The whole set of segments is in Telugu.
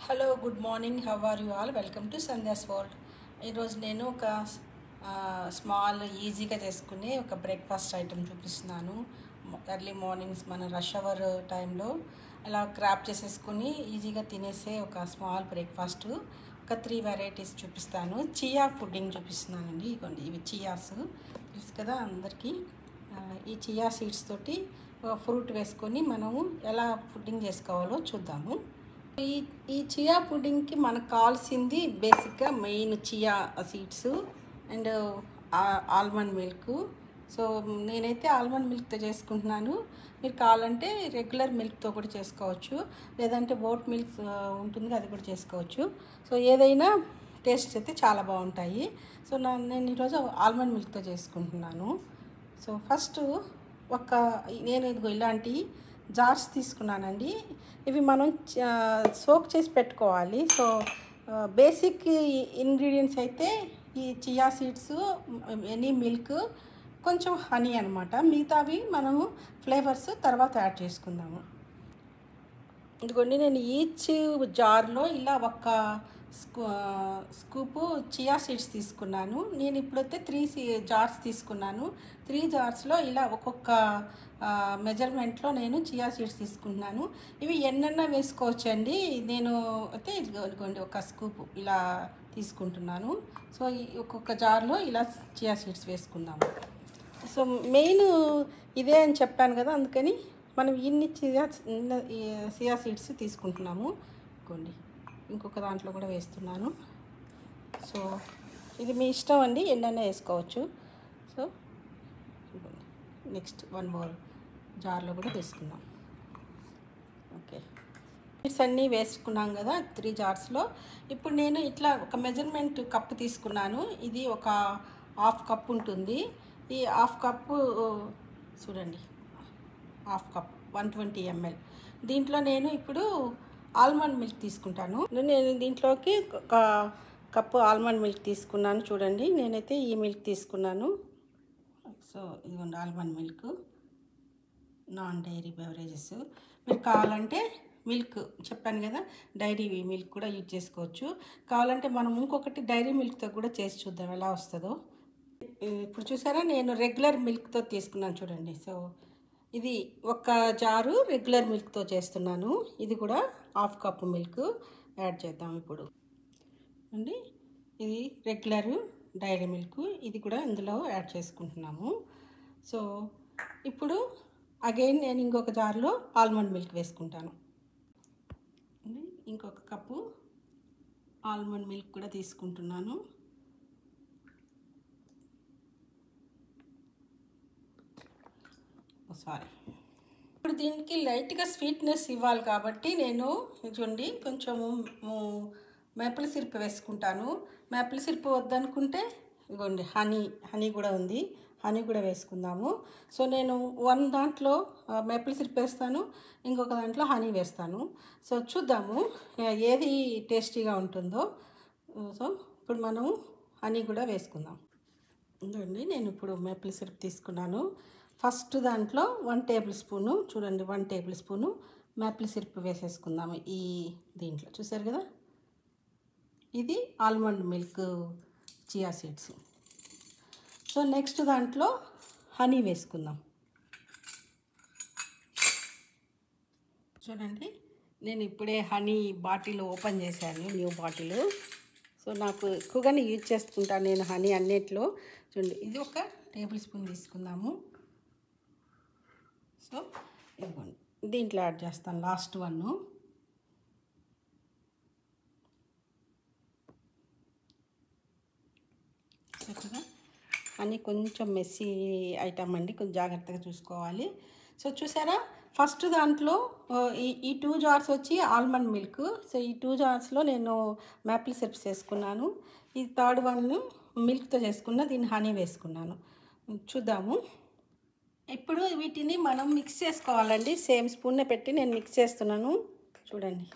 Hello good morning, how are you all? Welcome to Sandhya's world. ఈరోజు నేను ఒక స్మాల్ ఈజీగా చేసుకునే ఒక బ్రేక్ఫాస్ట్ ఐటెం చూపిస్తున్నాను. ఎర్లీ మార్నింగ్స్ మన రష్ అవర్ టైంలో అలా క్రాప్ చేసేసుకుని ఈజీగా తినేసే ఒక స్మాల్ బ్రేక్ఫాస్ట్. ఒక 3 వెరైటీస్ చూపిస్తాను. చియా పుడ్డింగ్ చూపిస్తున్నానండి. ఇదిగోండి, ఇవి చియాస్ తెలుసు కదా అందరికీ. ఈ చియా సీడ్స్ తోటి ఫ్రూట్ వేసుకొని మనము ఎలా పుడ్డింగ్ చేసుకోవాలో చూద్దాము. ఈ చియా పుడ్డింగ్కి మనకు కావాల్సింది బేసిక్గా main chia seeds and almond milk. So నేనైతే ఆల్మండ్ మిల్క్తో చేసుకుంటున్నాను. మీరు కావాలంటే రెగ్యులర్ మిల్క్తో కూడా చేసుకోవచ్చు, లేదంటే ఓట్ మిల్క్ ఉంటుంది, అది కూడా చేసుకోవచ్చు. సో ఏదైనా టేస్ట్ అయితే చాలా బాగుంటాయి. సో నేను ఈరోజు ఆల్మండ్ మిల్క్తో చేసుకుంటున్నాను. సో ఫస్ట్ నేను ఇదిగో ఇలాంటి జార్స్ తీసుకున్నానండి. ఇవి మనం సోక్ చేసి పెట్టుకోవాలి. సో బేసిక్ ఇంగ్రీడియంట్స్ అయితే ఈ చియా సీడ్స్, ఎనీ మిల్క్, కొంచెం హనీ అనమాట. మిగతావి మనము ఫ్లేవర్స్ తర్వాత యాడ్ చేసుకుందాము. ఇదిగోండి, నేను ఈచ్ జార్లో ఇలా ఒక స్కూపు చియా సీడ్స్ తీసుకున్నాను. నేను ఇప్పుడైతే 3 జార్స్ తీసుకున్నాను. 3 జార్స్లో ఇలా ఒక్కొక్క మెజర్మెంట్లో నేను చియా సీడ్స్ తీసుకుంటున్నాను. ఇవి ఎన్నైనా వేసుకోవచ్చండి. నేను అయితే ఇదిగోండి ఒక స్కూపు ఇలా తీసుకుంటున్నాను. సో ఒక్కొక్క జార్లో ఇలా చియా సీడ్స్ వేసుకుందాము. సో మెయిన్ ఇదే అని చెప్పాను కదా, అందుకని మనం ఇన్ని చియా సీడ్స్ తీసుకుంటున్నాము. ఇదిగోండి, ఇంకొక దాంట్లో కూడా వేస్తున్నాను. సో ఇది మీ ఇష్టం అండి, ఎన్నైనా వేసుకోవచ్చు. సో నెక్స్ట్ 1 మోర్ జార్లో కూడా వేసుకుందాం. ఓకే, సీడ్స్ అన్నీ వేసుకున్నాం కదా 3 జార్స్లో. ఇప్పుడు నేను ఇట్లా ఒక మెజర్మెంట్ కప్పు తీసుకున్నాను. ఇది ఒక 1/2 కప్ ఉంటుంది. ఈ 1/2 కప్పు చూడండి, 1/2 కప్ 120 ml. దీంట్లో నేను ఇప్పుడు ఆల్మండ్ మిల్క్ తీసుకుంటాను. నేను దీంట్లోకి ఒక కప్పు ఆల్మండ్ మిల్క్ తీసుకున్నాను. చూడండి, నేనైతే ఈ మిల్క్ తీసుకున్నాను. సో ఇదిగోండి almond milk, non dairy beverages. మీరు కావాలంటే మిల్క్ చెప్పాను కదా, డైరీ మిల్క్ కూడా యూజ్ చేసుకోవచ్చు. కావాలంటే మనం ఇంకొకటి డైరీ మిల్క్తో కూడా చేసి చూద్దాం ఎలా వస్తుందో. ఇప్పుడు చూసారా, నేను రెగ్యులర్ మిల్క్తో తీసుకున్నాను చూడండి. సో ఇది ఒక జారు రెగ్యులర్ మిల్క్తో చేస్తున్నాను. ఇది కూడా 1/2 కప్పు మిల్క్ యాడ్ చేద్దాం ఇప్పుడు అండి. ఇది రెగ్యులర్ డైరీ మిల్క్, ఇది కూడా ఇందులో యాడ్ చేసుకుంటున్నాము. సో ఇప్పుడు అగైన్ నేను ఇంకొక జార్లో ఆల్మండ్ మిల్క్ వేసుకుంటాను. ఇంకొక కప్పు ఆల్మండ్ మిల్క్ కూడా తీసుకుంటున్నాను. సారీ, ఇప్పుడు దీనికి లైట్గా స్వీట్నెస్ ఇవ్వాలి కాబట్టి నేను చూడండి కొంచెము మేపుల్ సిరప్ వేసుకుంటాను. మేపుల్ సిరప్ వద్దనుకుంటే ఇదిగోండి హనీ కూడా ఉంది, హనీ కూడా వేసుకుందాము. సో నేను 1 దాంట్లో మేపుల్ సిరప్ వేస్తాను, ఇంకొక దాంట్లో హనీ వేస్తాను. సో చూద్దాము ఏది టేస్టీగా ఉంటుందో. సో ఇప్పుడు మనం హనీ కూడా వేసుకుందాం. ఇదండి, నేను ఇప్పుడు మేపుల్ సిరప్ తీసుకున్నాను. ఫస్ట్ దాంట్లో 1 టేబుల్ స్పూను, చూడండి 1 టేబుల్ స్పూను మేపుల్ సిరప్ వేసేసుకుందాము. ఈ దీంట్లో చూసారు కదా, ఇది almond milk chia seeds. So next దాంట్లో హనీ వేసుకుందాం. చూడండి, నేను ఇప్పుడే హనీ బాటిల్ ఓపెన్ చేశాను, న్యూ బాటిల్. సో నాకు ఎక్కువగానే యూజ్ చేసుకుంటాను నేను హనీ అన్నిట్లో. చూడండి, ఇది 1 టేబుల్ స్పూన్ తీసుకుందాము. సో ఇదిగోండి, దీంట్లో యాడ్ చేస్తాను లాస్ట్ 1. చక్కగా అని కొంచెం మెస్సీ ఐటమ్ అండి, కొంచెం జాగ్రత్తగా చూసుకోవాలి. సో చూసారా, ఫస్ట్ దాంట్లో ఈ 2 జార్స్ వచ్చి ఆల్మండ్ మిల్క్. సో ఈ 2 జార్స్లో నేను మేపుల్ సిరప్స్ వేసుకున్నాను. ఈ 3rd 1 మిల్క్తో చేసుకున్న, దీన్ని హనీ వేసుకున్నాను. చూద్దాము. ఇప్పుడు వీటిని మనం మిక్స్ చేసుకోవాలండి. సేమ్ స్పూన్నే పెట్టి నేను మిక్స్ చేస్తున్నాను. చూడండి,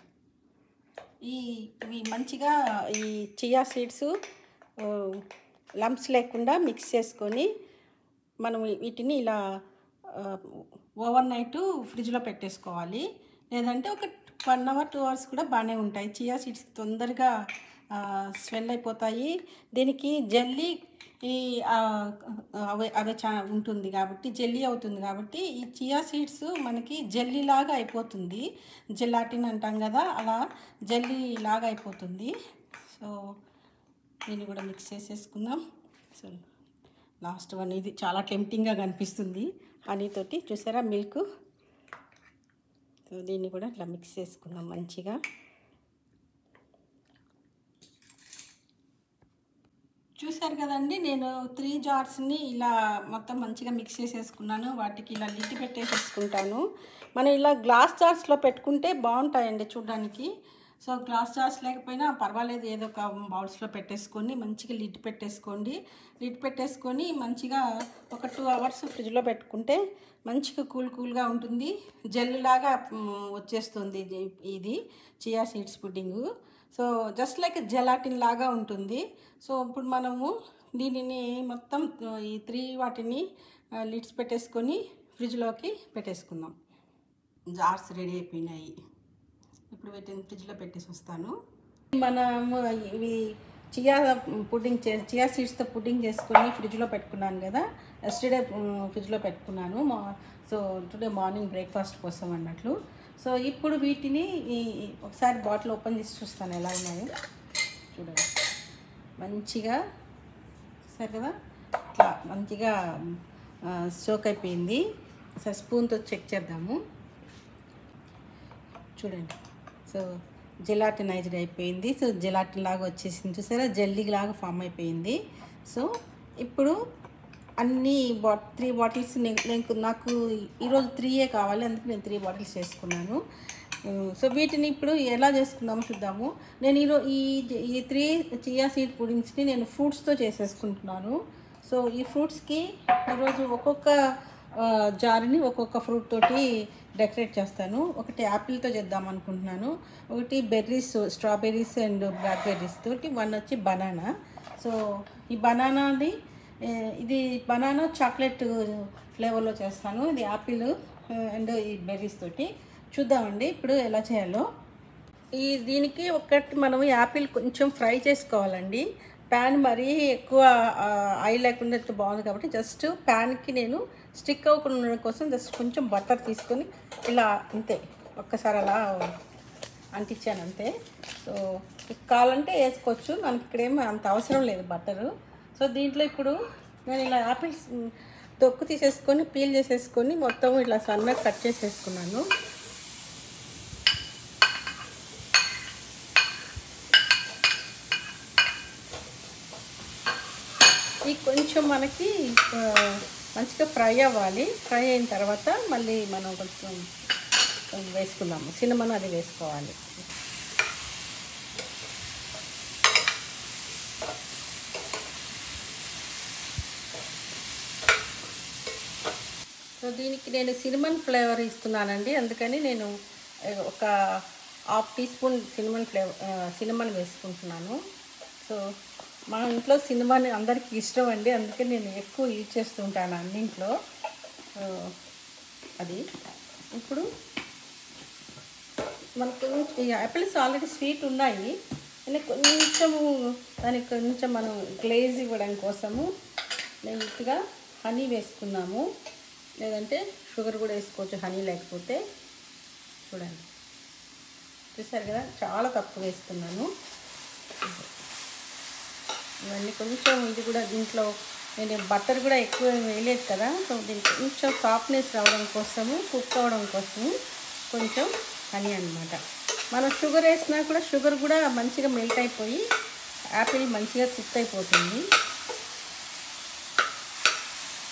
ఇవి మంచిగా ఈ చియా సీడ్స్ లంప్స్ లేకుండా మిక్స్ చేసుకొని మనం వీటిని ఇలా ఓవర్ నైట్ ఫ్రిడ్జ్లో పెట్టేసుకోవాలి. లేదంటే ఒక 1 అవర్ 2 అవర్స్ కూడా బాగానే ఉంటాయి. చియా సీడ్స్ తొందరగా స్వెల్ అయిపోతాయి. దీనికి జెల్లీ ఈ అవే అవే ఉంటుంది కాబట్టి జెల్లీ అవుతుంది కాబట్టి ఈ చియా సీడ్స్ మనకి జెల్లీ లాగా అయిపోతుంది. జెలాటిన్ అంటాం కదా, అలా జెల్లీ లాగా అయిపోతుంది. సో దీన్ని కూడా మిక్స్ చేసేసుకుందాం. సో లాస్ట్ వన్, ఇది చాలా టెంప్టింగ్గా కనిపిస్తుంది హనీతోటి, చూసారా మిల్క్. సో దీన్ని కూడా ఇట్లా మిక్స్ చేసుకుందాం మంచిగా. చూసారు కదండి, నేను 3 జార్స్ని ఇలా మొత్తం మంచిగా మిక్స్ చేసేసుకున్నాను. వాటికి ఇలా లిడ్ పెట్టేసేసుకుంటాను. మనం ఇలా గ్లాస్ జార్స్లో పెట్టుకుంటే బాగుంటాయండి చూడడానికి. సో గ్లాస్ జార్స్ లేకపోయినా పర్వాలేదు, ఏదో ఒక బౌల్స్లో పెట్టేసుకొని మంచిగా లిడ్ పెట్టేసుకోండి. లిడ్ పెట్టేసుకొని మంచిగా ఒక 2 అవర్స్ ఫ్రిడ్జ్లో పెట్టుకుంటే మంచిగా కూల్గా ఉంటుంది. జెల్ లాగా వచ్చేస్తుంది ఇది chia seeds pudding. So just like gelatin లాగా ఉంటుంది. సో ఇప్పుడు మనము దీనిని మొత్తం ఈ 3 వాటిని లిడ్స్ పెట్టేసుకొని ఫ్రిడ్జ్లోకి పెట్టేసుకుందాం. జార్స్ రెడీ అయిపోయినాయి. ఇప్పుడు వీటిని ఫ్రిడ్జ్లో పెట్టేసి వస్తాను. మనము ఇవి చియా సీడ్స్తో పుడ్డింగ్ చేసుకొని ఫ్రిడ్జ్లో పెట్టుకున్నాను కదా, ఎస్టర్డే ఫ్రిడ్జ్లో పెట్టుకున్నాను. సో టుడే మార్నింగ్ బ్రేక్ఫాస్ట్ కోసం అన్నట్లు. సో ఇప్పుడు వీటిని ఒకసారి బాటిల్ ఓపెన్ చేసి చూస్తాను ఎలా ఉన్నాయో. చూడండి మంచిగా, సరే కదా, ఇట్లా మంచిగా సోక్ అయిపోయింది. ఒకసారి స్పూన్తో చెక్ చేద్దాము. చూడండి, సో జెలాటినైజ్డ్ అయిపోయింది. సో జెలాటిన్ లాగా వచ్చేసింది, చూసారా, జెల్లీ లాగా ఫామ్ అయిపోయింది. సో ఇప్పుడు అన్ని 3 బాటిల్స్ నాకు ఈరోజు 3 కావాలి, అందుకే నేను 3 బాటిల్స్ చేసుకున్నాను. సో వీటిని ఇప్పుడు ఎలా చేసుకుందామో చూద్దాము. నేను ఈ 3 చియా సీడ్ పుడింగ్స్ని నేను ఫ్రూట్స్తో చేసేసుకుంటున్నాను. సో ఈ ఫ్రూట్స్కి ఈరోజు ఒక్కొక్క జార్ని ఒక్కొక్క ఫ్రూట్ తోటి డెకరేట్ చేస్తాను. ఒకటి యాపిల్తో చేద్దాం అనుకుంటున్నాను, ఒకటి బెర్రీస్, స్ట్రాబెర్రీస్ అండ్ బ్లాక్బెర్రీస్ తోటి, వన్ వచ్చి బనానా. సో ఈ బనానాది, ఇది బనానా చాక్లెట్ ఫ్లేవర్లో చేస్తాను. ఇది యాపిల్ అండ్ ఈ బెర్రీస్ తోటి. చూద్దామండి ఇప్పుడు ఎలా చేయాలో. దీనికి ఒకటి మనం యాపిల్ కొంచెం ఫ్రై చేసుకోవాలండి. ప్యాన్ మరీ ఎక్కువ ఆయిల్ లేకుండా బాగుంది కాబట్టి జస్ట్ ప్యాన్కి నేను స్టిక్ అవ్వకుండా ఉండడం కోసం జస్ట్ కొంచెం బటర్ తీసుకొని ఇలా అంతే ఒక్కసారి అలా అంటించాను అంతే. సో కావాలంటే వేసుకోవచ్చు, మనకి ఇక్కడేమో అంత అవసరం లేదు బటరు. సో దీంట్లో ఇప్పుడు నేను ఇలా యాపిల్స్ తొక్కు తీసేసుకొని పీల్ చేసేసుకొని మొత్తం ఇట్లా సన్నగా కట్ చేసేసుకున్నాను. ఇది కొంచెం మనకి మంచిగా ఫ్రై అవ్వాలి. ఫ్రై అయిన తర్వాత మళ్ళీ మనం కొంచెం వేసుకుందాము, సిన్నమన్ అది వేసుకోవాలి. సో దీనికి నేను సిన్నమన్ ఫ్లేవర్ ఇస్తున్నానండి, అందుకని నేను ఒక 1/2 టీ స్పూన్ సిన్నమన్ వేసుకుంటున్నాను. సో మా ఇంట్లో సిన్నమన్ అందరికీ ఇష్టం అండి, అందుకే నేను ఎక్కువ యూజ్ చేస్తుంటాను అన్నింట్లో. అది ఇప్పుడు మనకు యాపిల్స్ ఆల్రెడీ స్వీట్ ఉన్నాయి, కానీ కొంచెము దానికి కొంచెం మనం గ్లేజ్ ఇవ్వడం కోసము లైట్గా హనీ వేసుకున్నాము, లేదంటే షుగర్ కూడా వేసుకోవచ్చు హనీ లేకపోతే. చూడండి, చూసారు కదా, చాలా తక్కువ వేసుకున్నాను. ఇవన్నీ కొంచెం, ఇది కూడా దీంట్లో నేను బటర్ కూడా ఎక్కువ వేయలేదు కదా, సో దీనికి కొంచెం సాఫ్ట్నెస్ రావడం కోసము, కుక్ అవ్వడం కోసము కొంచెం హనీ అన్నమాట. మనం షుగర్ వేసినా కూడా షుగర్ కూడా మంచిగా మెల్ట్ అయిపోయి యాపిల్ మంచిగా కుక్ అయిపోతుంది.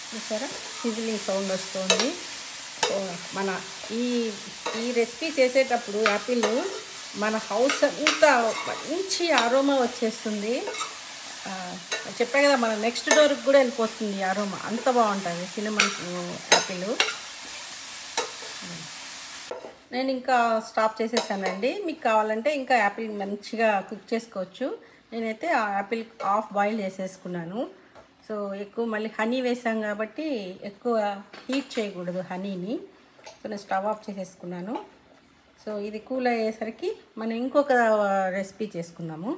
చూసారా, సిజిలింగ్ సౌండ్ వస్తుంది. మన ఈ రెసిపీ చేసేటప్పుడు యాపిల్ మన హౌస్ అంతా మంచి అరోమా వచ్చేస్తుంది. చెప్పా కదా, మన నెక్స్ట్ డోర్కి కూడా వెళ్ళిపోతుంది అరోమా, అంత బాగుంటుంది సిన్నమన్ యాపిల్. నేను ఇంకా స్టాప్ చేసేసానండి, మీకు కావాలంటే ఇంకా యాపిల్ మంచిగా కుక్ చేసుకోవచ్చు. నేనైతే ఆ యాపిల్ హాఫ్ బాయిల్ చేసేసుకున్నాను. సో ఎక్కువ మళ్ళీ హనీ వేసాం కాబట్టి ఎక్కువ హీట్ చేయకూడదు హనీని. సో నేను స్టవ్ ఆఫ్ చేసేసుకున్నాను. సో ఇది కూల్ అయ్యేసరికి మనం ఇంకొక రెసిపీ చేసుకుందాము.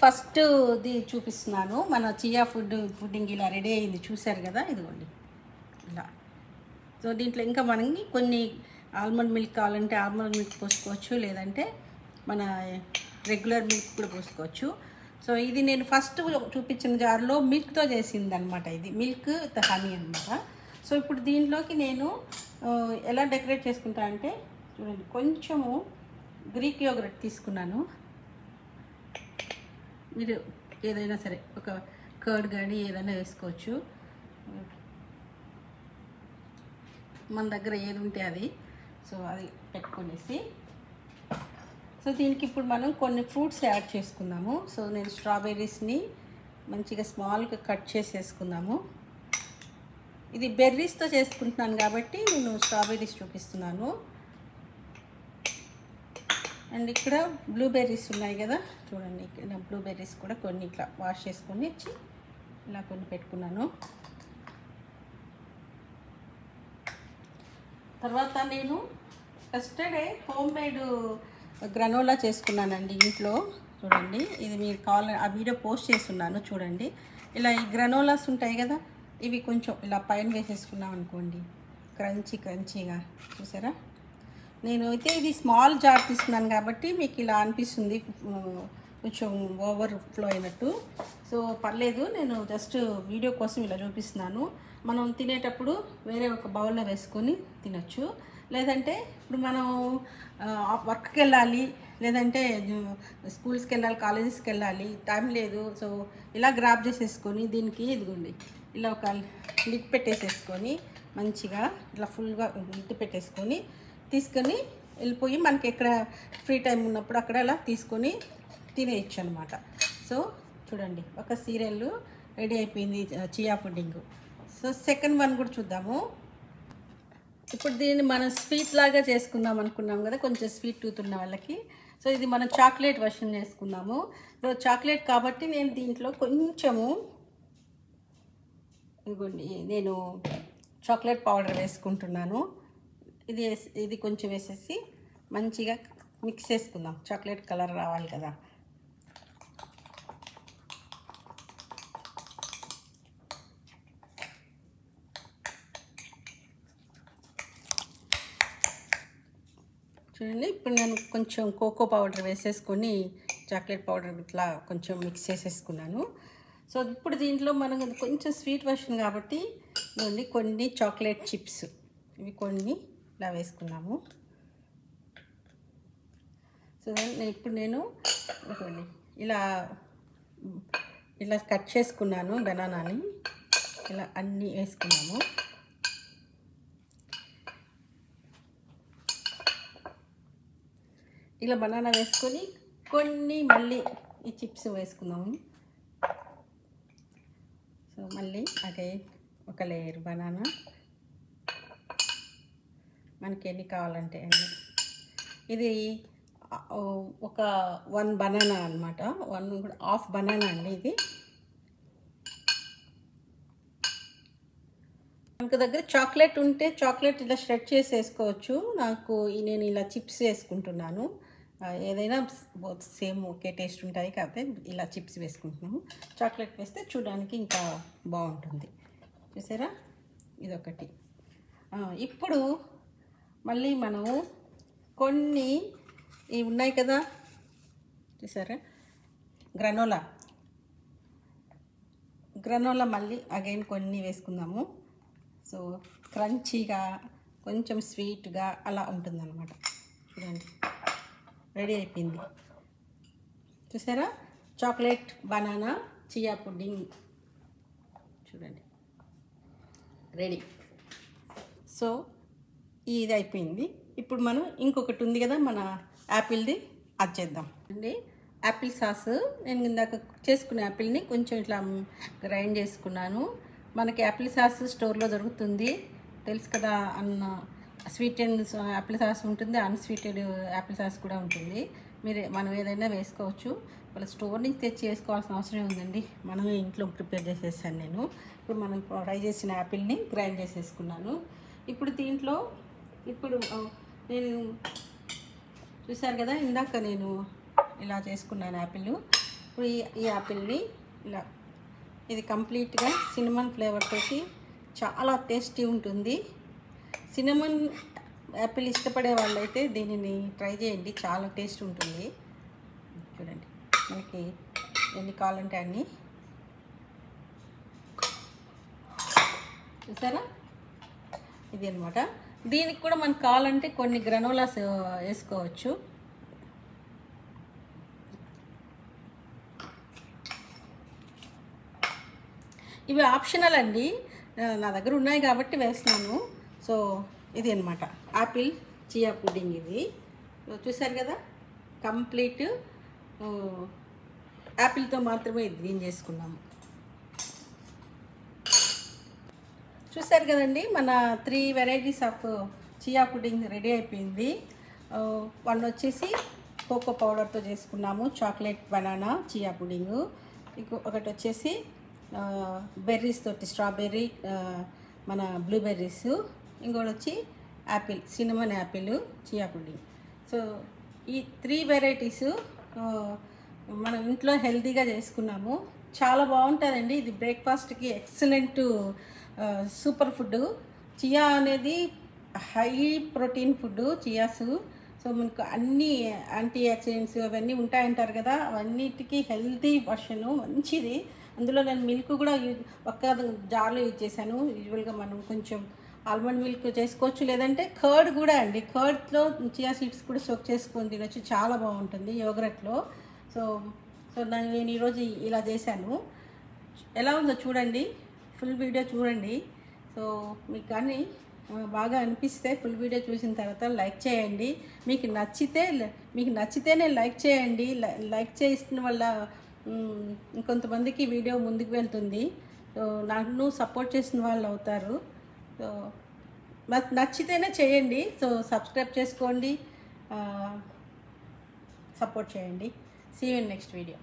ఫస్ట్ ఇది చూపిస్తున్నాను. మన చియా పుడ్డింగ్ ఇలా రెడీ అయింది, చూశారు కదా, ఇదిగోండి ఇలా. సో దీంట్లో ఇంకా మనకి కొన్ని ఆల్మండ్ మిల్క్ కావాలంటే ఆల్మండ్ మిల్క్ పోసుకోవచ్చు, లేదంటే మన రెగ్యులర్ మిల్క్ కూడా పోసుకోవచ్చు. సో ఇది నేను ఫస్ట్ చూపించిన జార్లో మిల్క్తో చేసింది అనమాట. ఇది మిల్క్ హనీ అనమాట. సో ఇప్పుడు దీంట్లోకి నేను ఎలా డెకరేట్ చేసుకుంటా అంటే చూడండి, కొంచెము గ్రీక్ యోగర్ట్ తీసుకున్నాను. మీరు ఏదైనా సరే ఒక కర్డ్ కానీ ఏదైనా వేసుకోవచ్చు, మన దగ్గర ఏది ఉంటే అది. సో అది పెట్టుకునేసి, సో దీనికి ఇప్పుడు మనం కొన్ని ఫ్రూట్స్ యాడ్ చేసుకుందాము. సో నేను స్ట్రాబెర్రీస్ని మంచిగా స్మాల్గా కట్ చేసేసుకుందాము. ఇది బెర్రీస్తో చేసుకుంటున్నాను కాబట్టి నేను స్ట్రాబెర్రీస్ చూపిస్తున్నాను. అండ్ ఇక్కడ బ్లూబెర్రీస్ ఉన్నాయి కదా, చూడండి, ఇక్కడ బ్లూబెర్రీస్ కూడా కొన్ని ఇట్లా వాష్ చేసుకొని ఇలా కొన్ని పెట్టుకున్నాను. తర్వాత నేను కస్టర్డే హోమ్ మేడ్ గ్రనోలా చేసుకున్నానండి ఇంట్లో. చూడండి, ఇది మీరు కావాలని ఆ వీడియో పోస్ట్ చేస్తున్నాను చూడండి. ఇలా ఈ గ్రనోలాస్ ఉంటాయి కదా, ఇవి కొంచెం ఇలా పైన వేసేసుకున్నాం అనుకోండి, క్రంచీగా. చూసారా, నేను అయితే ఇది స్మాల్ జార్ తీసుకున్నాను కాబట్టి మీకు ఇలా అనిపిస్తుంది, కొంచెం ఓవర్ ఫ్లో అయినట్టు. సో పర్లేదు, నేను జస్ట్ వీడియో కోసం ఇలా చూపిస్తున్నాను. మనం తినేటప్పుడు వేరే ఒక బౌల్లో వేసుకొని తినచ్చు, లేదంటే ఇప్పుడు మనం వర్క్కి వెళ్ళాలి, లేదంటే స్కూల్స్కి వెళ్ళాలి, కాలేజెస్కి వెళ్ళాలి, టైం లేదు. సో ఇలా గ్రాప్ చేసేసుకొని దీనికి ఇదిగోండి ఇలా ఒక లిడ్ పెట్టేసేసుకొని మంచిగా ఇలా ఫుల్గా లిడ్ పెట్టేసుకొని తీసుకొని వెళ్ళిపోయి మనకి ఎక్కడ ఫ్రీ టైం ఉన్నప్పుడు అక్కడ అలా తీసుకొని తినేయచ్చు అనమాట. సో చూడండి, ఒక సీరియల్ రెడీ అయిపోయింది, chia pudding. So second one కూడా చూద్దాము. ఇప్పుడు దీన్ని మనం స్వీట్ లాగా చేసుకుందాం అనుకున్నాం కదా, కొంచెం స్వీట్ టూత్ ఉన్న వాళ్ళకి. సో ఇది మనం చాక్లెట్ వర్షన్ చేసుకుందాము. సో చాక్లెట్ కాబట్టి నేను దీంట్లో కొంచెము ఇదిగోండి, నేను చాక్లెట్ పౌడర్ వేసుకుంటున్నాను. ఇది కొంచెం వేసేసి మంచిగా మిక్స్ చేసుకుందాం, చాక్లెట్ కలర్ రావాలి కదా. చూడండి, ఇప్పుడు నేను కొంచెం కోకో పౌడర్ వేసేసుకొని చాక్లెట్ పౌడర్ ఇట్లా కొంచెం మిక్స్ చేసేసుకున్నాను. సో ఇప్పుడు దీంట్లో మనం కొంచెం స్వీట్ వర్షన్ కాబట్టి కొన్ని చాక్లెట్ చిప్స్ ఇవి కొన్ని ఇలా వేసుకున్నాము. సో ఇప్పుడు నేను ఇలా కట్ చేసుకున్నాను బనానాని, ఇలా అన్నీ వేసుకున్నాము. ఇలా బనానా వేసుకొని కొన్ని మళ్ళీ ఈ చిప్స్ వేసుకున్నాము. సో మళ్ళీ అదే ఒక లేయర్ బనానా, మనకి ఎన్ని కావాలంటే అన్ని. ఇది ఒక 1 బనానా అనమాట, 1 కూడా హాఫ్ బనానా అండి ఇది. మనకు దగ్గర చాక్లెట్ ఉంటే చాక్లెట్ ఇలా షెడ్ చేసి వేసుకోవచ్చు. నేను ఇలా చిప్స్ వేసుకుంటున్నాను. ఏదైనా సేమ్ ఒకే టేస్ట్ ఉంటాయి కాబట్టి ఇలా చిప్స్ వేసుకుంటున్నాము. చాక్లెట్ వేస్తే చూడడానికి ఇంకా బాగుంటుంది. చూసారా, ఇదొకటి. ఇప్పుడు మళ్ళీ మనము కొన్ని ఇవి ఉన్నాయి కదా, చూసారా, గ్రనోలా మళ్ళీ అగైన్ కొన్ని వేసుకుందాము. సో క్రంచీగా కొంచెం స్వీట్గా అలా ఉంటుందన్నమాట. చూడండి, రెడీ అయిపోయింది. చూసారా, చాక్లెట్ బనానా చియా పుడ్డింగ్ చూడండి రెడీ. సో ఇది అయిపోయింది. ఇప్పుడు మనం ఇంకొకటి ఉంది కదా మన యాపిల్ది, అది చేద్దాం అండి. యాపిల్ సాస్ నేను ఇందాక చేసుకున్న యాపిల్ని కొంచెం ఇట్లా గ్రైండ్ చేసుకున్నాను. మనకి యాపిల్ సాస్ స్టోర్లో దొరుకుతుంది, తెలుసు కదా. స్వీటెడ్ యాపిల్ సాస్ ఉంటుంది, అన్స్వీటెడ్ యాపిల్ సాస్ కూడా ఉంటుంది. మనం ఏదైనా వేసుకోవచ్చు. వాళ్ళ స్టోర్ నుంచి తెచ్చి వేసుకోవాల్సిన అవసరం ఉందండి, మనమే ఇంట్లో ప్రిపేర్ చేసేసాను నేను. ఇప్పుడు మనం ఫ్రై చేసిన యాపిల్ని గ్రైండ్ చేసేసుకున్నాను. ఇప్పుడు దీంట్లో నేను చూసారు కదా, ఇందాక నేను ఇలా చేసుకున్నాను యాపిల్. ఇప్పుడు ఈ యాపిల్ని ఇలా, ఇది కంప్లీట్గా సినమన్ ఫ్లేవర్ తోటి చాలా టేస్టీ ఉంటుంది. సినమన్ యాపిల్ ఇష్టపడే వాళ్ళైతే దీనిని ట్రై చేయండి, చాలా టేస్ట్ ఉంటుంది. చూడండి, మనకి ఎన్ని కావాలంటే అన్ని. చూసారా, ఇది అనమాట. దీనికి కూడా మనకు కావాలంటే కొన్ని గ్రనోలాస్ వేసుకోవచ్చు. ఇవి ఆప్షనల్ అండి, నా దగ్గర ఉన్నాయి కాబట్టి వేస్తున్నాను. సో ఇది అనమాట యాపిల్ చియా పుడ్డింగ్. ఇది చూసారు కదా, కంప్లీట్ యాపిల్తో మాత్రమే ఇది దీన్ని చేసుకున్నాము. చూసారు కదండి, మన 3 varieties of chia pudding ready అయిపోయింది. వన్ వచ్చేసి కోకో పౌడర్తో చేసుకున్నాము, చాక్లెట్ బనానా చియా పుడ్డింగు. ఒకటి వచ్చేసి బెర్రీస్ తోటి, స్ట్రాబెర్రీ, మన బ్లూబెర్రీస్. ఇంకోటి వచ్చి Apple, cinnamon Apple chia pudding. So ఈ 3 వెరైటీస్ మనం ఇంట్లో హెల్తీగా చేసుకున్నాము. చాలా బాగుంటుందండి. ఇది బ్రేక్ఫాస్ట్కి ఎక్సలెంట్ సూపర్ ఫుడ్. చియా అనేది హై ప్రోటీన్ ఫుడ్, చియాస్. సో మనకు అన్ని యాంటీ ఆక్సిడెంట్స్ అవన్నీ ఉంటాయంటారు కదా, అవన్నిటికీ హెల్తీ వర్షను, మంచిది. అందులో నేను మిల్క్ కూడా ఒక్క జార్లో యూజ్ చేశాను. యూజువల్గా మనం కొంచెం ఆల్మండ్ మిల్క్ చేసుకోవచ్చు, లేదంటే కర్డ్ కూడా అండి, కర్డ్లో చియా సీడ్స్ కూడా సోక్ చేసుకొని తినొచ్చు, చాలా బాగుంటుంది యోగరట్లో. సో నేను ఈరోజు ఇలా చేశాను. ఎలా ఉందో చూడండి, ఫుల్ వీడియో చూడండి. సో మీకు కానీ బాగా అనిపిస్తే ఫుల్ వీడియో చూసిన తర్వాత లైక్ చేయండి. మీకు నచ్చితేనే లైక్ చేయండి. లైక్ చేసిన వల్ల ఇంకొంతమందికి వీడియో ముందుకు వెళ్తుంది. సో నన్ను సపోర్ట్ చేసిన వాళ్ళు అవుతారు. సో నచ్చితేనే చేయండి. సో సబ్స్క్రైబ్ చేసుకోండి, సపోర్ట్ చేయండి. See you in next video.